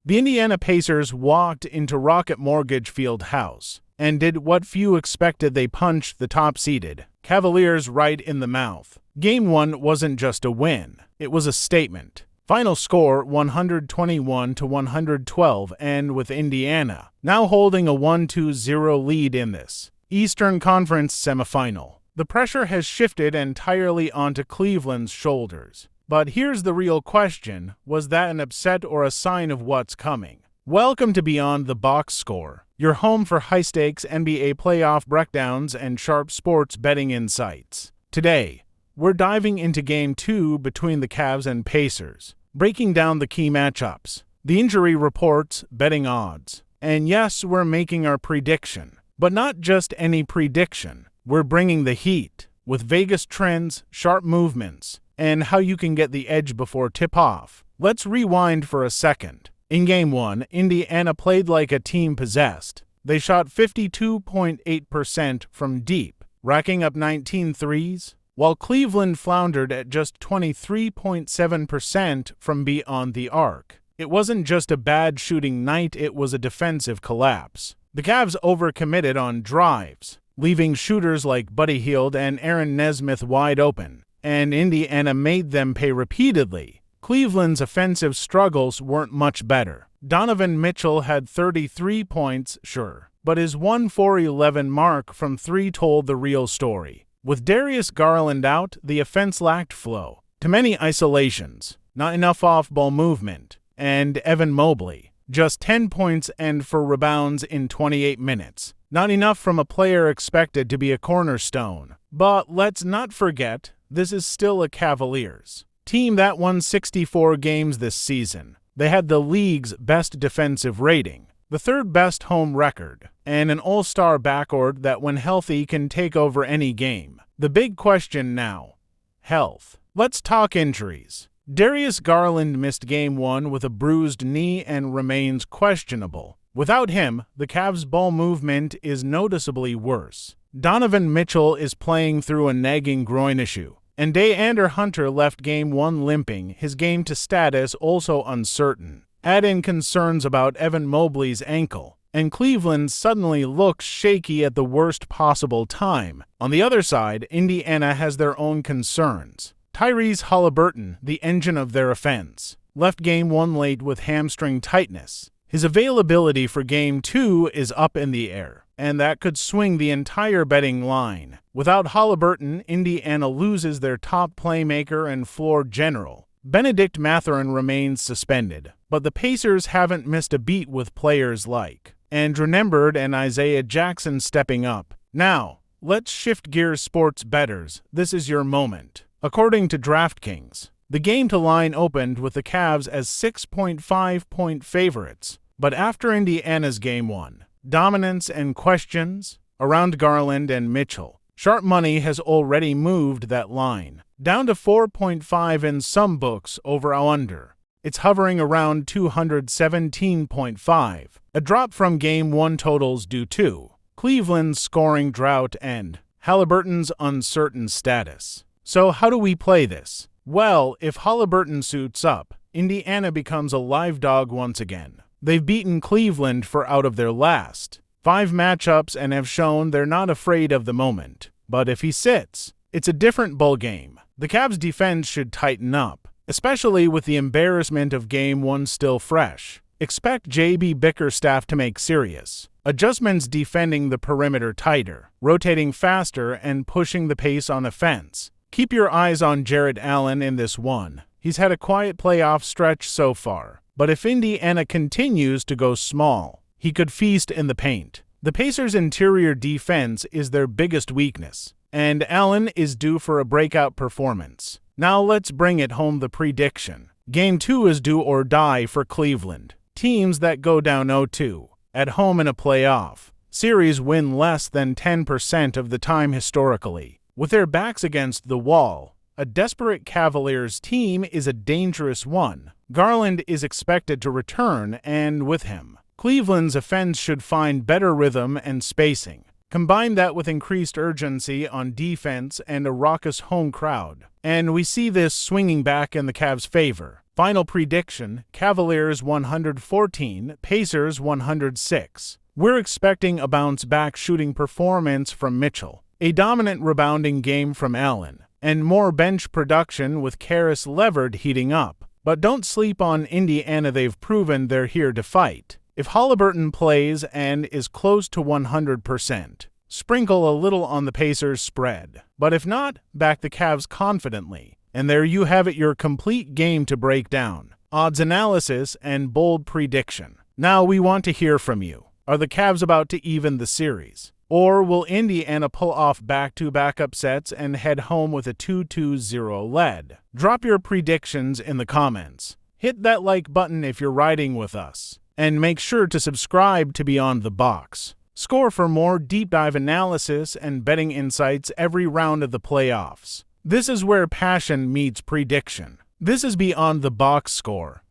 The Indiana Pacers walked into Rocket Mortgage Field House and did what few expected. They punched the top-seeded Cavaliers right in the mouth. Game 1 wasn't just a win, it was a statement. Final score 121-112, and with Indiana now holding a 1-0 lead in this Eastern Conference Semifinal, the pressure has shifted entirely onto Cleveland's shoulders. But here's the real question: was that an upset or a sign of what's coming? Welcome to Beyond the Box Score, your home for high-stakes NBA playoff breakdowns and sharp sports betting insights. Today, we're diving into Game 2 between the Cavs and Pacers, breaking down the key matchups, the injury reports, betting odds, and yes, we're making our prediction. But not just any prediction. We're bringing the heat, with Vegas trends, sharp movements, and how you can get the edge before tip-off. Let's rewind for a second. In Game 1, Indiana played like a team possessed. They shot 52.8% from deep, racking up 19 threes, while Cleveland floundered at just 23.7% from beyond the arc. It wasn't just a bad shooting night, it was a defensive collapse. The Cavs overcommitted on drives, leaving shooters like Buddy Hield and Aaron Nesmith wide open, and Indiana made them pay repeatedly. Cleveland's offensive struggles weren't much better. Donovan Mitchell had 33 points, sure, but his 1-for-11 mark from 3 told the real story. With Darius Garland out, the offense lacked flow. Too many isolations, not enough off-ball movement, and Evan Mobley, just 10 points and 4 rebounds in 28 minutes. Not enough from a player expected to be a cornerstone. But let's not forget, this is still a Cavaliers team that won 64 games this season. They had the league's best defensive rating, the third best home record, and an all-star backcourt that when healthy can take over any game. The big question now: health. Let's talk injuries. Darius Garland missed Game 1 with a bruised knee and remains questionable. Without him, the Cavs' ball movement is noticeably worse. Donovan Mitchell is playing through a nagging groin issue, and DeAndre Hunter left Game 1 limping, his game-to-status also uncertain. Add in concerns about Evan Mobley's ankle, and Cleveland suddenly looks shaky at the worst possible time. On the other side, Indiana has their own concerns. Tyrese Haliburton, the engine of their offense, left Game 1 late with hamstring tightness. His availability for Game 2 is up in the air, and that could swing the entire betting line. Without Haliburton, Indiana loses their top playmaker and floor general. Benedict Mathurin remains suspended, but the Pacers haven't missed a beat with players like Andrew Nembhard and Isaiah Jackson stepping up. Now, let's shift gears, sports bettors. This is your moment. According to DraftKings, the game-to-line opened with the Cavs as 6.5-point favorites, but after Indiana's Game 1 dominance and questions around Garland and Mitchell, sharp money has already moved that line down to 4.5 in some books over or under. It's hovering around 217.5, a drop from Game 1 totals due to Cleveland's scoring drought and Haliburton's uncertain status. So how do we play this? Well, if Haliburton suits up, Indiana becomes a live dog once again. They've beaten Cleveland for out of their last 5 matchups and have shown they're not afraid of the moment. But if he sits, it's a different ball game. The Cavs' defense should tighten up, especially with the embarrassment of Game 1 still fresh. Expect J.B. Bickerstaff to make serious adjustments defending the perimeter tighter, rotating faster, and pushing the pace on offense. Keep your eyes on Jarrett Allen in this one. He's had a quiet playoff stretch so far, but if Indiana continues to go small, he could feast in the paint. The Pacers' interior defense is their biggest weakness, and Allen is due for a breakout performance. Now let's bring it home, the prediction. Game 2 is do or die for Cleveland. Teams that go down 0-2 at home in a playoff series win less than 10% of the time historically. With their backs against the wall, a desperate Cavaliers team is a dangerous one. Garland is expected to return, and with him, Cleveland's offense should find better rhythm and spacing. Combine that with increased urgency on defense and a raucous home crowd, and we see this swinging back in the Cavs' favor. Final prediction, Cavaliers 114, Pacers 106. We're expecting a bounce-back shooting performance from Mitchell, a dominant rebounding game from Allen, and more bench production with Caris LeVert heating up. But don't sleep on Indiana, they've proven they're here to fight. If Haliburton plays and is close to 100%, sprinkle a little on the Pacers spread. But if not, back the Cavs confidently. And there you have it, your complete game to break down. Odds analysis and bold prediction. Now we want to hear from you. Are the Cavs about to even the series? Or will Indiana pull off back-to-back upsets and head home with a 2-2-0 lead? Drop your predictions in the comments. Hit that like button if you're riding with us. And make sure to subscribe to Beyond the Box Score for more deep dive analysis and betting insights every round of the playoffs. This is where passion meets prediction. This is Beyond the Box Score.